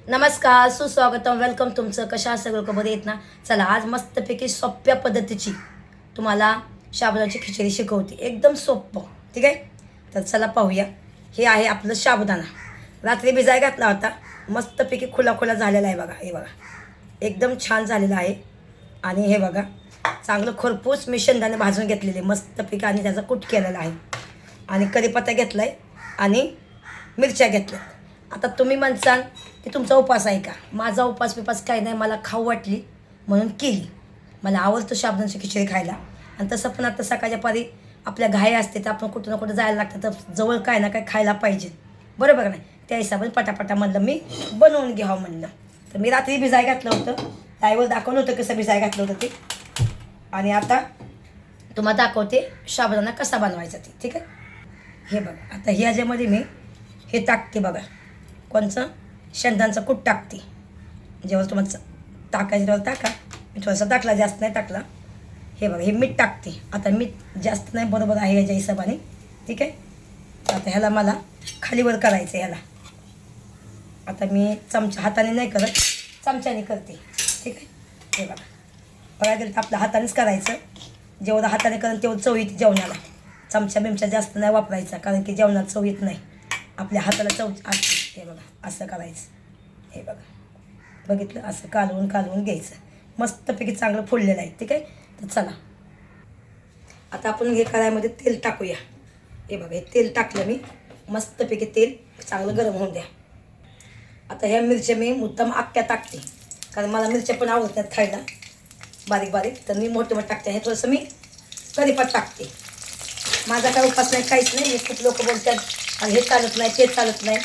नमस्कार, सुस्वागतम, वेलकम तुमचं. कशा सगळं लोक बरे आहेत ना. चला आज मस्तपैकी सोप्या पद्धतीची तुम्हाला साबुदाण्याची खिचडी शिकवते, एकदम सोपं. ठीक आहे, तर चला पाहूया. हे आहे आपलं साबुदाणा. रात्री भिजाय घातला होता, मस्तपैकी खुला खुला झालेला आहे बघा. हे बघा, एकदम छान झालेला आहे. आणि हे बघा, चांगलं खरपूस मी शेंगदाणे भाजून घेतलेले मस्तपैकी आणि त्याचा कूट केलेला आहे. आणि कढीपत्ता घेतला आहे आणि मिरच्या घेतल्या. आता तुम्ही म्हणसाल की तुमचा उपास आहे का. माझा उपास बिपास काही नाही, मला खाऊ वाटली म्हणून केली. मला आवडतं साबुदाण्याची खिचडी खायला. आणि तसं पण आता सकाळच्या पारी आपल्या घाई असते, तर आपण कुठं ना कुठं जायला लागतं, तर जवळ काय ना काय खायला पाहिजे, बरोबर नाही. त्या हिशोबाने पटापटा म्हणलं मी बनवून घ्यावं म्हणलं. तर मी रात्री भिजाय घातलं होतं, लाईव्हवर दाखवलं होतं कसं भिजाय घातलं होतं ते. आणि आता तुम्हाला दाखवते साबुदाणा कसा बनवायचा ते. ठीक आहे, हे बघा. आता ह्याच्यामध्ये मी हे टाकते बघा, कोणचं शेंगदाण्याचा कूट टाकते. जेव्हा तुम्हाला टाकायचं तेव्हा टाका. मी थोडासा टाकला, जास्त नाही टाकला. हे बघा, हे मीठ टाकते. आता मीठ जास्त नाही, बरोबर आहे याच्या हिशोबाने. ठीक आहे, आता ह्याला मला खालीवर करायचं. ह्याला आता मी हाताने नाही करत, चमच्याने करते. ठीक आहे, हे बघा. बघा गेलं तर आपल्या हातानेच करायचं. जेवढं हाताने करेल तेवढं चव येते जेवणाला. चमचा बिमचा जास्त नाही वापरायचा, कारण की जेवणात चव येत नाही. आपल्या हाताला चव असते. हे बघा, असं करायचं. हे बघा, बघितलं, असं कालवून कालवून घ्यायचं. मस्तपैकी चांगलं फोडलेलं आहे. ठीक आहे, तर चला आता आपण हे कढाईमध्ये तेल टाकूया. हे बघा, हे तेल टाकलं मी. मस्तपैकी तेल चांगलं गरम होऊन द्या. आता ह्या मिरच्या मी मुद्दाम अख्ख्या टाकते, कारण मला मिरच्या पण आवडतात खायला बारीक बारीक, तर मी मोठे मोठे टाकते. हे थोडंसं मी कढीपत्ता टाकते. माझा काय उपास नाही, काहीच नाही. खूप लोक बोलतात हे चालत नाही, ते चालत नाही,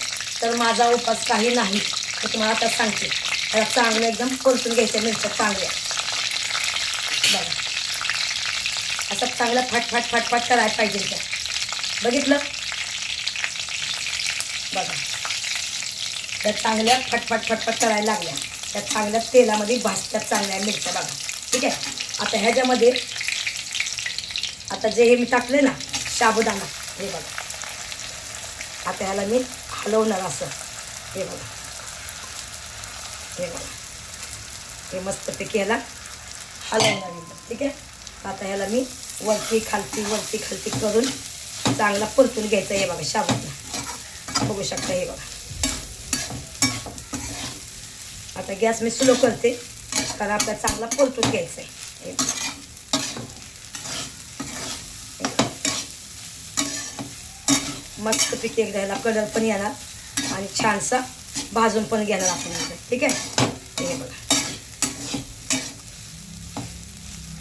तर माझा उपास काही नाही. तर तुम्हाला आता सांगते. त्याला चांगलं एकदम परतून घ्यायच्या मिरच्या चांगल्या. बघा, असं चांगलं फाट फाट करायला पाहिजे त्या. बघितलं, बघा, त्या चांगल्या फटफट करायला लागल्या. त्या चांगल्या तेलामध्ये भाजतात चांगल्या मिरच्या बघा. ठीक आहे, आता ह्याच्यामध्ये आता जे हे मी टाकले ना साबुदाणा, हे बघा. आता ह्याला मी हलवणार असं. हे बघा, हे बघा, हे मस्तपैकी ह्याला हलवणार एकदम. ठीक आहे, आता ह्याला मी वरती खालती करून चांगला परतून घ्यायचा. हे बघा, साबुदाणा बघू शकता. हे बघा, आता गॅस मी स्लो करते, कारण आपल्याला चांगला परतून घ्यायचा आहे. मस्तपैकी एकदा ह्याला कलर पण येणार आणि छानसा भाजून पण घेणार आपण. ठीक आहे, हे बघा.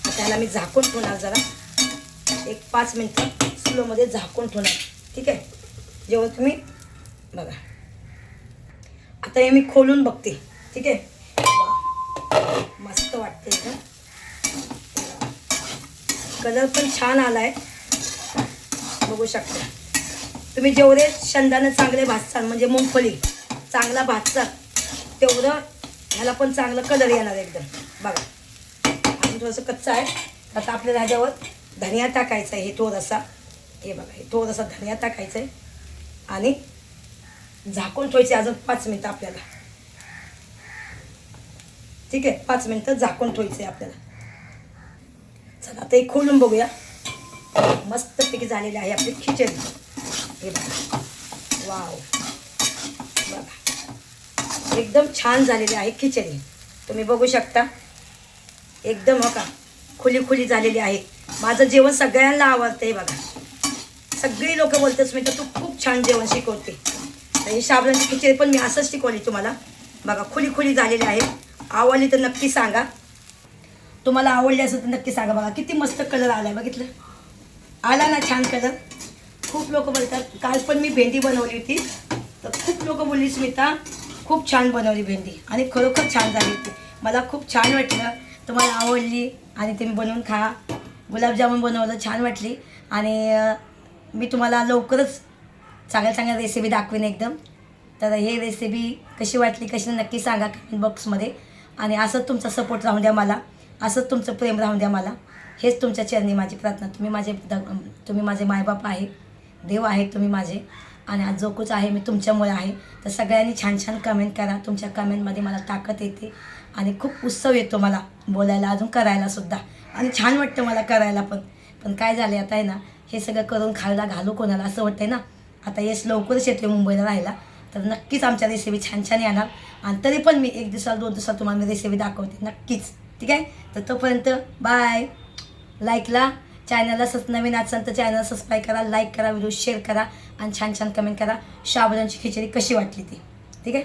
आता ह्याला मी झाकून ठेवणार जरा, एक 5 मिनटं स्लोमध्ये झाकून ठेवणार. ठीक आहे, जेव्हा तुम्ही बघा. आता हे मी खोलून बघते. ठीक आहे, मस्त वाटते का. कलर पण छान आलाय, बघू शकता तुम्ही. जेवढे शेंगदाणे चांगले भाजतात, म्हणजे मुंगफली चांगला भाजतात, तेवढं ह्याला पण चांगलं कलर येणार एकदम. बघा, अजून थोडंसं कच्चं आहे. आता आपल्याला ह्याच्यावर धनिया टाकायचा आहे. हे थोडासा, हे बघा, हे थोडासा धनिया टाकायचा आहे आणि झाकून ठेवायचे अजून 5 मिनटं आपल्याला. ठीक आहे, 5 मिनटं झाकून ठेवायचं आहे आपल्याला. चला आता हे खोलून बघूया. मस्तपैकी झालेली आहे आपली खिचडी. हे बघा, वाव, बघा, एकदम छान झालेली आहे खिचडी. तुम्ही बघू शकता, एकदम हो का खुली झालेली आहे. माझं जेवण सगळ्यांना आवडतं. हे बघा, सगळी लोक बोलतात मी तर तू खूप छान जेवण शिकवते. ही साबुदाण्याची खिचडी पण मी असंच शिकवली तुम्हाला. बघा, खुली झालेली आहे. आवडली तर नक्की सांगा. तुम्हाला आवडली असेल तर नक्की सांगा. बघा किती मस्त कलर आला आहे, बघितलं, आला ना छान कलर. खूप लोक बोलतात. काल पण मी भेंडी बनवली होती, तर खूप लोक बोलली स्मिता खूप छान बनवली भेंडी, आणि खरोखर छान झाली होती. मला खूप छान वाटलं, तुम्हाला आवडली आणि तुम्ही बनवून खा. गुलाबजामुन बनवलं, छान वाटली. आणि मी तुम्हाला लवकरच चांगल्या रेसिपी दाखवेन एकदम. तर हे रेसिपी कशी वाटली, कशी नक्की सांगा कमेंट बॉक्समध्ये. आणि असंच तुमचा सपोर्ट राहून द्या मला, असंच तुमचं प्रेम राहून द्या मला. हेच तुमच्या चरणी माझी प्रार्थना. तुम्ही माझे मायबाप आहे, देव आहे तुम्ही माझे. आणि आज जो कुछ आहे मी तुमच्यामुळे आहे. तर सगळ्यांनी छान छान कमेंट करा. तुमच्या कमेंटमध्ये मला ताकद येते आणि खूप उत्सव येतो मला बोलायला, अजून करायलासुद्धा. आणि छान वाटतं मला करायला पण. पण काय झालं आता आहे ना, हे सगळं करून खायला घालू कोणाला असं वाटतंय ना. आता यश लवकरच येतो मुंबईला राहायला, तर नक्कीच आमच्या रेसिपी छान छान येणार. आणि तरी पण मी 1 दिवसाला 2 दिवसात तुम्हाला मी रेसिपी दाखवते नक्कीच. ठीक आहे. तर तोपर्यंत बाय. लाईकला चॅनलला नवीन असाल तर चॅनल सबस्क्राईब करा, लाईक करा, व्हिडिओ शेअर करा आणि छान छान कमेंट करा शाबुदाण्याची खिचडी कशी वाटली ती. ठीक आहे.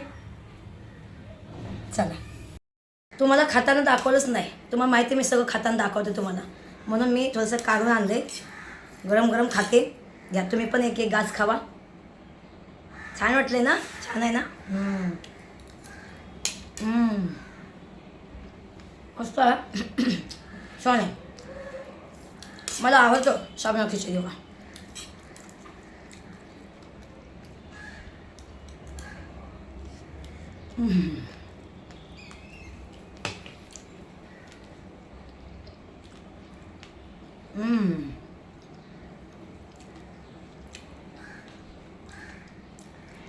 चला, तुम्हाला खाताना दाखवलंच नाही. तुम्हाला माहिती मी सगळं खाताना दाखवते तुम्हाला, म्हणून मी थोडंसं काढून आणले. गरम गरम खाते. घ्या तुम्ही पण एक एक घास खावा. छान वाटले ना? छान आहे ना? मस्त आहे. छान आहे. मला आवडतं साबुदाणा खिचडी बघा.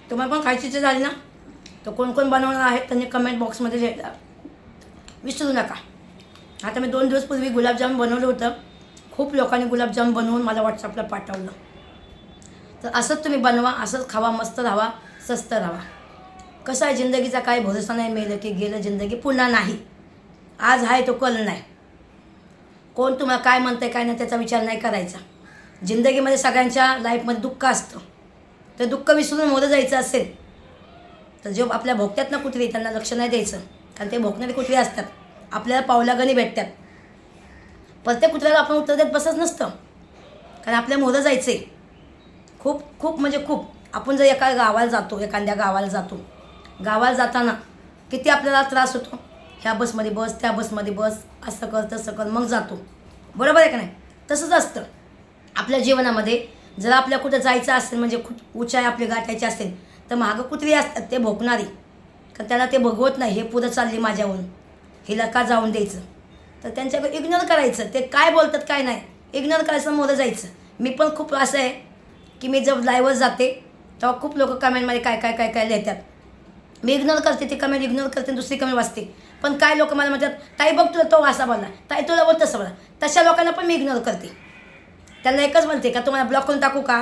तुम्हाला पण खायची इच्छा झाली ना, तर कोण कोण बनवणार आहे त्यांनी कमेंट बॉक्समध्ये लिहायला विसरू नका. आता मी 2 दिवस पूर्वी गुलाबजाम बनवलं होतं. खूप लोकांनी गुलाबजाम बनवून मला व्हॉट्सअपला पाठवलं. तर असंच तुम्ही बनवा, असंच खावा, मस्त राहा, स्वस्त राहा. कसं आहे, जिंदगीचा काही भरोसा नाही. मेलं की गेलं, जिंदगी पुन्हा नाही. आज आहे तो कल नाही. कोण तुम्हाला काय म्हणतंय काय नाही त्याचा विचार नाही करायचा. जिंदगीमध्ये सगळ्यांच्या लाईफमध्ये दुःख असतं. तर दुःख विसरून मोरं जायचं असेल तर जो आपल्या भोगत्यात ना कुत्री, त्यांना लक्ष नाही द्यायचं. कारण ते भोगणारे कुत्री असतात, आपल्याला पावलागणी भेटतात. प्रत्येक कुत्र्याला आपण उत्तर देत बसत नसतं, कारण आपल्या मोरं जायचं आहे. खूप खूप म्हणजे खूप. आपण जर एखाद्या गावाला जातो, गावाला जाताना किती आपल्याला त्रास होतो. ह्या बसमध्ये बस, त्या बसमध्ये बस, असं कर तसं कर, मग जातो. बरोबर आहे का नाही? तसंच असतं आपल्या जीवनामध्ये. जर आपल्या कुठं जायचं असेल, म्हणजे खूप उंचाई आपली गाठायची असेल, तर मागं कुत्री असतात ते भोकणारी. कारण त्याला ते बघवत नाही, हे पुढं चालली माझ्याहून, हिला का जाऊन द्यायचं. तर त्यांच्याकडे इग्नोर करायचं. ते काय बोलतात काय नाही, इग्नोर करायचं, मोरं जायचं. मी पण खूप असं आहे की मी जर लाईव्हवर जाते तेव्हा खूप लोक कमेंटमध्ये काय काय काय काय लिहितात. मी इग्नोर करते, ती कमेंट इग्नोर करते, दुसरी कमेंट वाचते. पण काय लोक मला म्हणतात, ताई बघ तुला तो असा बोलला, ताई तुला बोल तसं बोला. तशा लोकांना पण मी इग्नोर करते. त्यांना एकच म्हणते का तुम्हाला ब्लॉक करून टाकू का.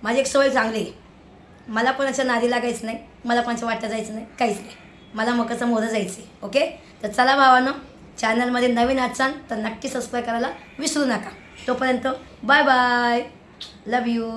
माझी एक सवय चांगली आहे. मला कोणाच्या नादी लागायचं नाही, मला कोणाच्या वाटतं जायचं नाही, काहीच नाही. मला मकाचं मोरं जायचं आहे. ओके. तर चला भावानं, चॅनलमध्ये नवीन असाल तर नक्की सबस्क्राईब करायला विसरू नका. तोपर्यंत बाय बाय. Love you.